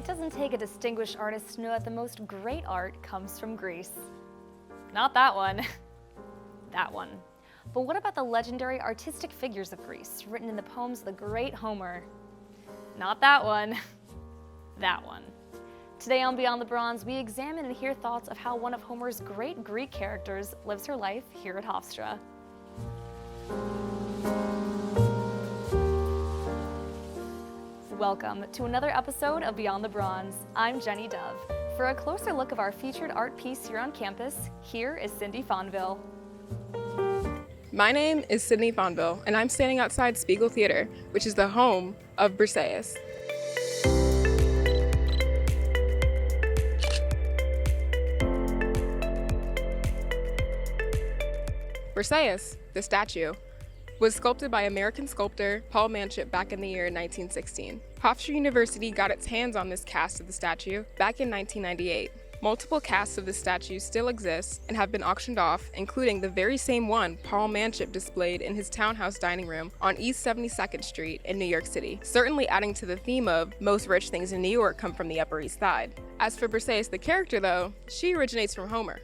It doesn't take a distinguished artist to know that the most great art comes from Greece. Not that one. That one. But what about the legendary artistic figures of Greece, written in the poems of the great Homer? Not that one. That one. Today on Beyond the Bronze, we examine and hear thoughts of how one of Homer's great Greek characters lives her life here at Hofstra. Welcome to another episode of Beyond the Bronze. I'm Jenny Dove. For a closer look of our featured art piece here on campus, here is Cindy Fonville. My name is Sydney Fonville, and I'm standing outside Spiegel Theater, which is the home of Briseis. Briseis, the statue, was sculpted by American sculptor Paul Manship back in the year 1916. Hofstra University got its hands on this cast of the statue back in 1998. Multiple casts of the statue still exist and have been auctioned off, including the very same one Paul Manship displayed in his townhouse dining room on East 72nd Street in New York City, certainly adding to the theme of most rich things in New York come from the Upper East Side. As for Briseis the character though, she originates from Homer.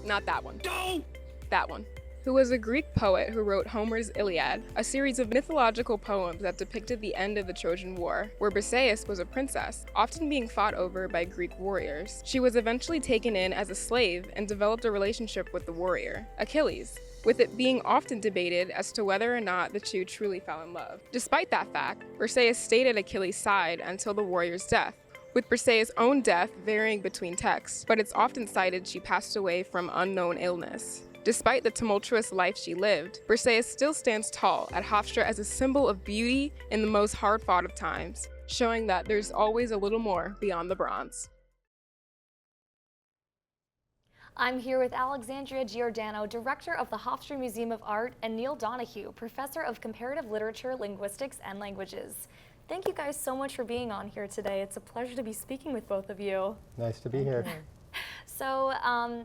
Not that one. No! That one. Who was a Greek poet who wrote Homer's Iliad, a series of mythological poems that depicted the end of the Trojan War, where Briseis was a princess, often being fought over by Greek warriors. She was eventually taken in as a slave and developed a relationship with the warrior, Achilles, with it being often debated as to whether or not the two truly fell in love. Despite that fact, Briseis stayed at Achilles' side until the warrior's death, with Briseis' own death varying between texts, but it's often cited she passed away from unknown illness. Despite the tumultuous life she lived, Briseis still stands tall at Hofstra as a symbol of beauty in the most hard-fought of times, showing that there's always a little more beyond the bronze. I'm here with Alexandria Giordano, Director of the Hofstra Museum of Art, and Neil Donahue, Professor of Comparative Literature, Linguistics, and Languages. Thank you guys so much for being on here today. It's a pleasure to be speaking with both of you. Nice to be here. So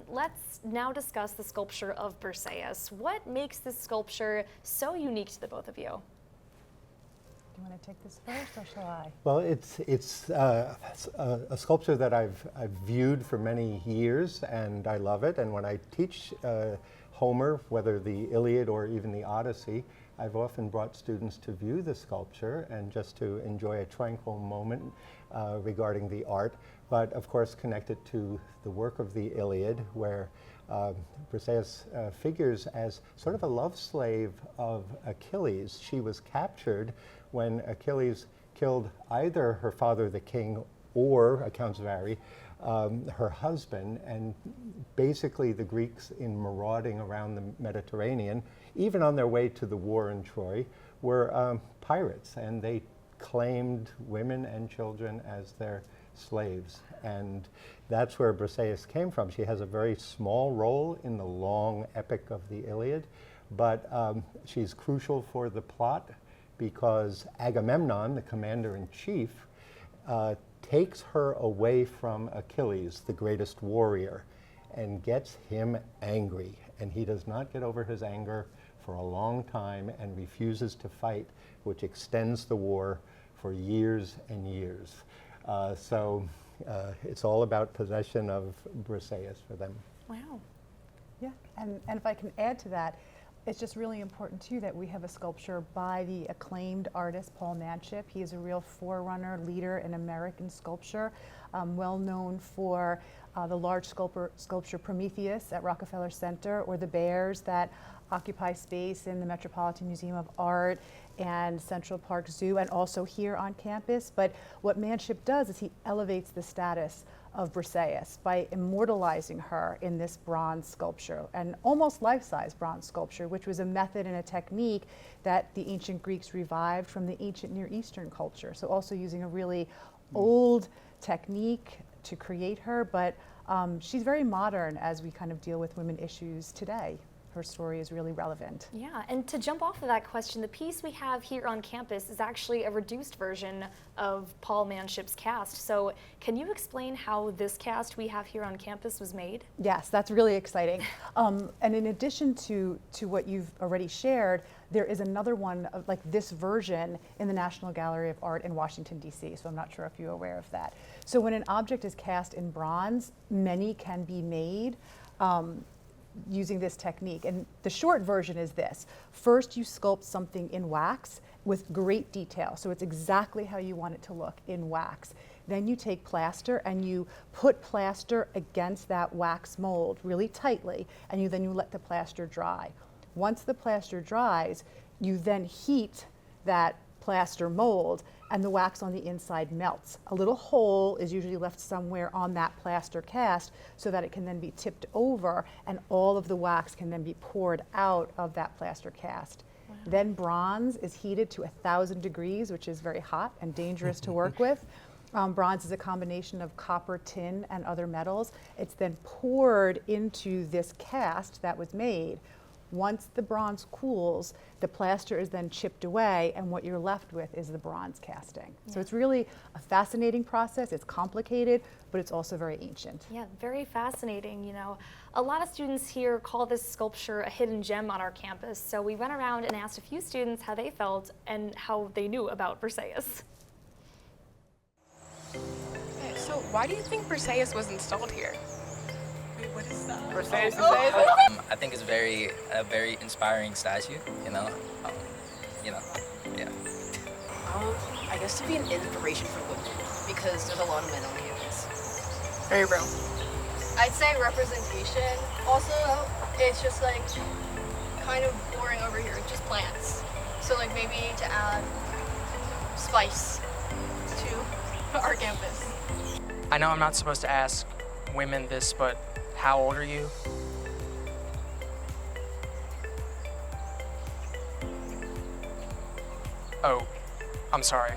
let's now discuss the sculpture of Briseis. What makes this sculpture so unique to the both of you? Do you want to take this first, or shall I? Well, it's a sculpture that I've viewed for many years, and I love it. And when I teach Homer, whether the Iliad or even the Odyssey, I've often brought students to view the sculpture and just to enjoy a tranquil moment regarding the art, but of course connect it to the work of the Iliad, where Briseis figures as sort of a love slave of Achilles. She was captured when Achilles killed either her father, the king, or, accounts vary, her husband, and basically the Greeks, in marauding around the Mediterranean, even on their way to the war in Troy, were pirates, and they claimed women and children as their slaves. And that's where Briseis came from. She has a very small role in the long epic of the Iliad, but she's crucial for the plot because Agamemnon, the commander-in-chief, takes her away from Achilles, the greatest warrior, and gets him angry. And he does not get over his anger for a long time and refuses to fight, which extends the war for years and years. So it's all about possession of Briseis for them. Wow. Yeah, and if I can add to that, it's just really important too that we have a sculpture by the acclaimed artist Paul Manship. He is a real forerunner, leader in American sculpture, well known for the large sculpture Prometheus at Rockefeller Center, or the bears that occupy space in the Metropolitan Museum of Art and Central Park Zoo, and also here on campus. But what Manship does is he elevates the status of Briseis by immortalizing her in this bronze sculpture, an almost life-size bronze sculpture, which was a method and a technique that the ancient Greeks revived from the ancient Near Eastern culture. So also using a really old technique to create her, but she's very modern as we kind of deal with women issues today. her story is really relevant. Yeah, and to jump off of that question, the piece we have here on campus is actually a reduced version of Paul Manship's cast. So can you explain how this cast we have here on campus was made? Yes, that's really exciting. And in addition to what you've already shared, there is another one of like this version in the National Gallery of Art in Washington, D.C., so I'm not sure if you're aware of that. So when an object is cast in bronze, many can be made using this technique. And the short version is this. First, you sculpt something in wax with great detail, so it's exactly how you want it to look in wax. Then you take plaster and you put plaster against that wax mold really tightly, and then you let the plaster dry. Once the plaster dries, you then heat that plaster mold and the wax on the inside melts. A little hole is usually left somewhere on that plaster cast so that it can then be tipped over and all of the wax can then be poured out of that plaster cast. Wow. Then bronze is heated to 1,000 degrees, which is very hot and dangerous to work with. Bronze is a combination of copper, tin, and other metals. It's then poured into this cast that was made. Once the bronze cools, the plaster is then chipped away, and what you're left with is the bronze casting. Yeah. So it's really a fascinating process. It's complicated, but it's also very ancient. Yeah, very fascinating. You know, a lot of students here call this sculpture a hidden gem on our campus. So we went around and asked a few students how they felt and how they knew about Briseis. So why do you think Briseis was installed here? What is that? Briseis, I think it's a very inspiring statue. Yeah. I guess to be an inspiration for women because there's a lot of men on campus. Very real. I'd say representation. Also, it's just like kind of boring over here. Just plants. So like maybe to add spice to our campus. I know I'm not supposed to ask women this, but how old are you? Oh, I'm sorry.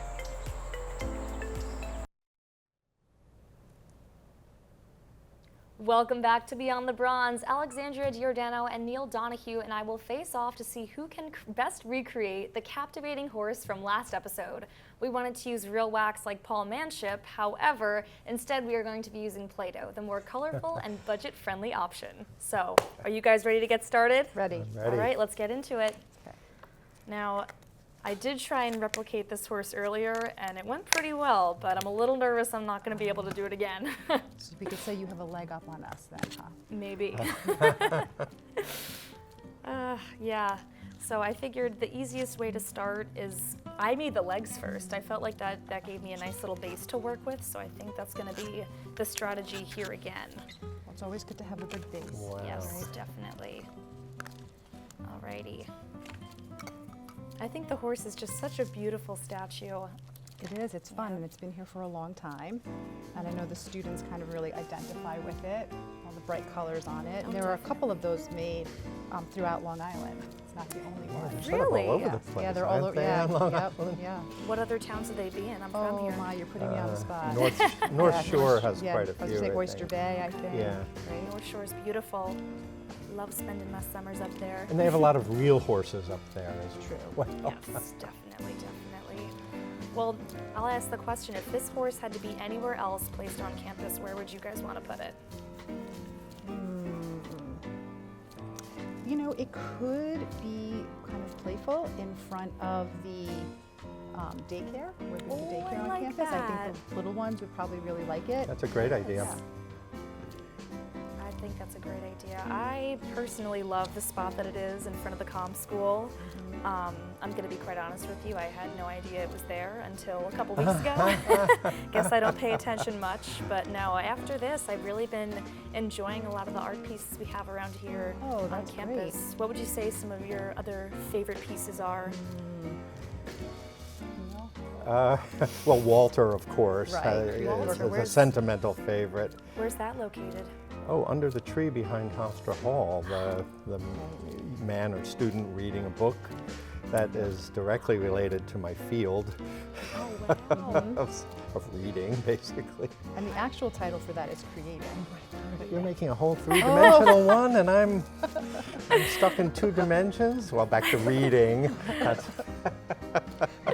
Welcome back to Beyond the Bronze. Alexandria Giordano and Neil Donahue and I will face off to see who can best recreate the captivating horse from last episode. We wanted to use real wax like Paul Manship, however, instead we are going to be using Play-Doh, the more colorful and budget-friendly option. So, are you guys ready to get started? Ready. Ready. All right, let's get into it. Okay. Now, I did try and replicate this horse earlier, and it went pretty well, but I'm a little nervous I'm not going to be able to do it again. So we could say you have a leg up on us then, huh? Maybe. Yeah, so I figured the easiest way to start is I made the legs first. I felt like that gave me a nice little base to work with, so I think that's going to be the strategy here again. Well, it's always good to have a good base. Wow. Yes, definitely. Alrighty. I think the horse is just such a beautiful statue. It is, it's fun, Yeah. and it's been here for a long time. And I know the students kind of really identify with it, all the bright colors on it. And there are a couple of those made throughout Long Island. It's not the only one. They're sort of Really? all over Yeah, the place. yeah, they're all aren't over. they, Yeah, on Long yep, Island? yeah. What other towns would they be in? I'm from Oh here. my, you're putting me on the spot. North Shore has yeah, quite a I was few. gonna say I Oyster think. Bay, I think. Yeah. Right? North Shore is beautiful. Love spending my summers up there. And they have a lot of real horses up there as True. well. Yes, definitely, definitely. Well, I'll ask the question, if this horse had to be anywhere else placed on campus, where would you guys want to put it? You know, it could be kind of playful in front of the daycare, where there's a daycare I on like campus. I that. think the little ones would probably really like it. That's a great idea. Yeah. I think that's a great idea. I personally love the spot that it is in front of the comm school. I'm going to be quite honest with you, I had no idea it was there until a couple weeks ago. Guess I don't pay attention much, but no, after this, I've really been enjoying a lot of the art pieces we have around here Oh, on that's campus. great. What would you say some of your other favorite pieces are? Well, Walter, of course, Right. Walter, is a where's- sentimental favorite. Where's that located? Oh, under the tree behind Hofstra Hall, the man or student reading a book. that is directly related to my field of reading, basically. And the actual title for that is Creating. You're making a whole three-dimensional one, and I'm stuck in 2 dimensions. Well, back to reading. That's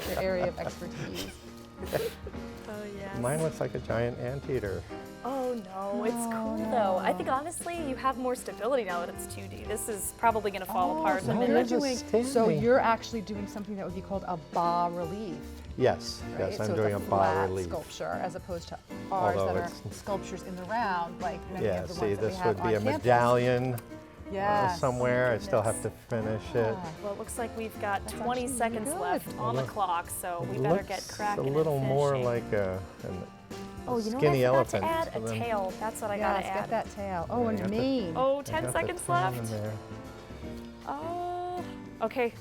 Your area of expertise. Oh, yes. mine looks like a giant anteater. Oh, no, it's cool, though. I think, honestly, you have more stability now that it's 2D. This is probably going to fall apart in a so minute. you're just So standing. you're actually doing something that would be called a bas relief. Yes, Right? yes, So I'm it's doing a flat bas relief. sculpture as opposed to ours Although that are it's- sculptures in the round, like many Yeah, of the see, ones that we this have would be on a campus. medallion Yes. somewhere. I still have to finish it. Ah. Well, it looks like we've got That's 20 actually really seconds good. left on the Look, clock, so we It better looks get cracking a little and more finishing. like a Oh, you know what? skinny I forgot elephant. to add a and then tail. That's what I Yes, gotta get add. that tail. Oh, I and got the- mane. Oh, I 10 got the seconds tail in left. there. Oh, okay.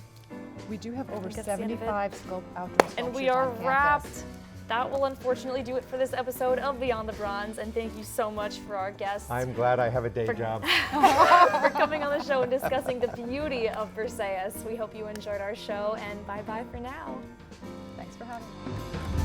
We do have over think that's the end of it. 75 outdoor sculptures And we are on campus. wrapped. That will unfortunately do it for this episode of Beyond the Bronze. And thank you so much for our guests I'm glad I have a day job. for coming on the show and discussing the beauty of Briseis. We hope you enjoyed our show, and bye-bye for now. Thanks for having me.